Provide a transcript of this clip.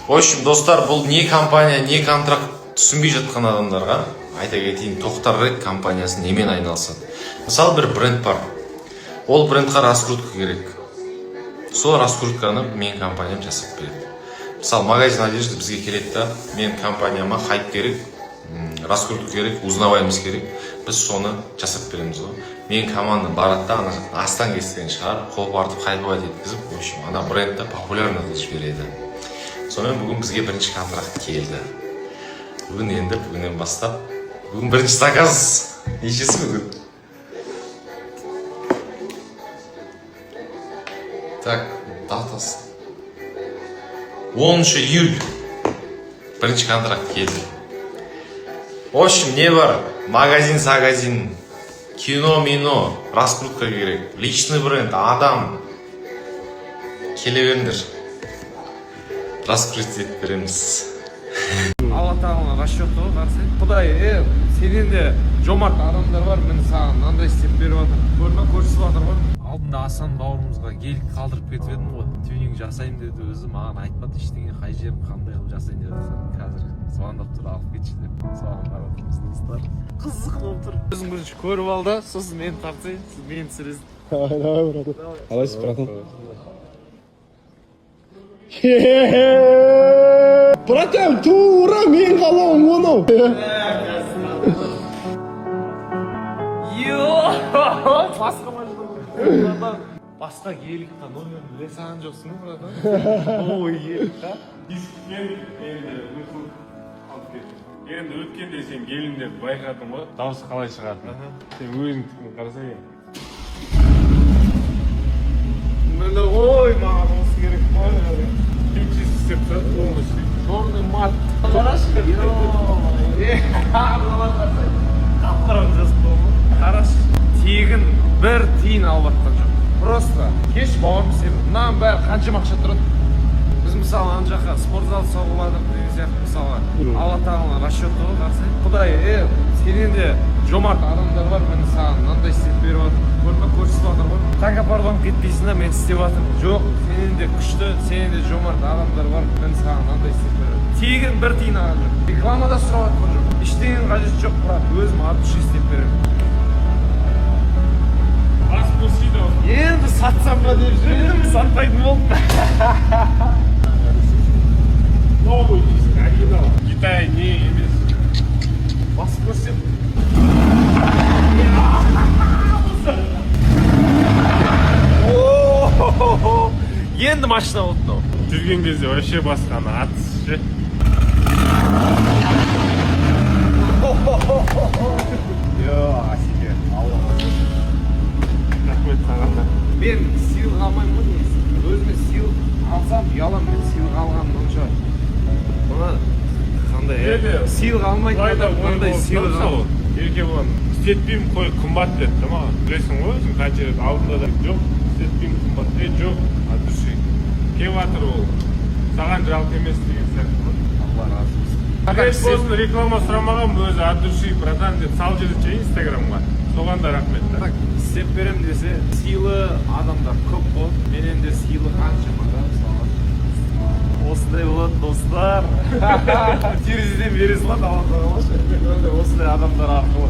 В общем, достар, бұл не компания, не контракт түсінбей жатқан адамдарға айта кетейін, Тоқтар Ред компаниясы немен айналысады. Мысалы, бір бренд бар. Ол брендқа раскрутка керек. Сол раскрутканы мен компаниям жасап береді. Мысалы, магазин одежды бізге келеді да, мен компанияма хайп керек, раскрутка керек, узнаваемость керек. Біз соны жасап береміз ғой. Мен команда барады да, ана астан кестен шығарып, қопартып, хайповать еткізіп, в общем, ана брендті популярны қылып жібереді. Сонымен бүгін бізге бірінші контракт келді. Бүгіннен бастап, бүгін бірінші заказ. Нешесі бүгін? Так, датасы 10 июль бірінші контракт келді. В общем, не бар? Магазин, кино, раскрутка керек, личный бренд, адам. Келе беріңдер. Раскрутить етіп береміз. Алла тағаланың расчеты қарсы. Құдай, сенен де жомарт адамдар бар, мен саған мынандай істеп беріп жатыр. Көрсетіп жатыр ғой. Алдында Асан бауырымызға гелик қалдырып кетіп едім ғой. Тюнинг жасайын деді, өзі маған айтпады ештеңе, қай жерім қандай қылып жасайын деді. Қазір звондап тұр, алып кетші деп. Соған қарап отырмыз достар. Қызық болып тұр. Өзің бірінші көріп ал да, сосын мені тартсайын, сіз мені түсіресіз. Давай, брат. Қалайсыз, братан? Братан, тура мен қалауым оны. Басқа машина. Басқа геликта номерін біле саған жоқсың ба, братан? Ой, геликта. Дисктен енді ұйқы алып кеттім. Енді өткенде сен келінде байқадың ғой, дауысы қалай шығады. Сен өзің түкін қарасай ең. Мені ой, маған осы керек қой. Кемшесі істеп тұрады, полностью. Черный мат. Қарашы. Қап-қараң жазып қойған. Қарашы. Тегін бір тиын алып жатқан жоқ. Просто кеш бауырым сен мынаның бәрі қаншама ақша тұрады. Біз мысалы ана жаққа спортзал соғыладық деген сияқты мысалға. Алла тағаланың расчеты ғой қарсы. Құдай, сенен де жомарт адамдар бар, мен саған мынандай істеп беріп жатыр. Көрсетіп жатыр ғой. Таңғапардан кетпейсің да, мен істеп жатырмын. Жоқ, сенен де күшті, сенен де жомарт адамдар бар, мен саған мынандай істеп беріп жатырмын. Тегін бір тиын алған жоқ. Рекламада сұрап жатқан жоқ. Ештеңенің қажеті жоқ, брат. Өзім от души істеп беремін. Енді сатсам ба деп жүрдім, сатпайтын болдым. Новый диск, оригинал. Китай не емес. Басып көрсем. Енді машина болды мынау. Жүрген кезде вообще басқаны атыс ше. Асеке, Алла. Рахмет саған да. Мен сыйлық алмаймын ғой негізі. Өзіме сыйлық алсам, ұяламын мен сыйлық алғаным онша. Бұны қандай сыйлық алмайтын адам қандай сыйлық алу? Ерке болған, істетпеймін қой қымбат деді маған. Білесің ғой өзің қанша рет алдында да жоқ, істетпеймін қымбат. Жоқ, от души. Келіп жатыр ол. Саған жалко емес деген сияқты ғой. Алла разы болсын. Рет болсын реклама сұрамаған өзі от души, братан деп сал жіберші инстаграмға. Соған да рахмет. Істеп берем десе, сыйлы адамдар көп болады. Менен де сыйлы қаншама да мысалы. Осындай болады достар. Терезеден бере салады, Алла қалашы. Осындай адамдар арқылы.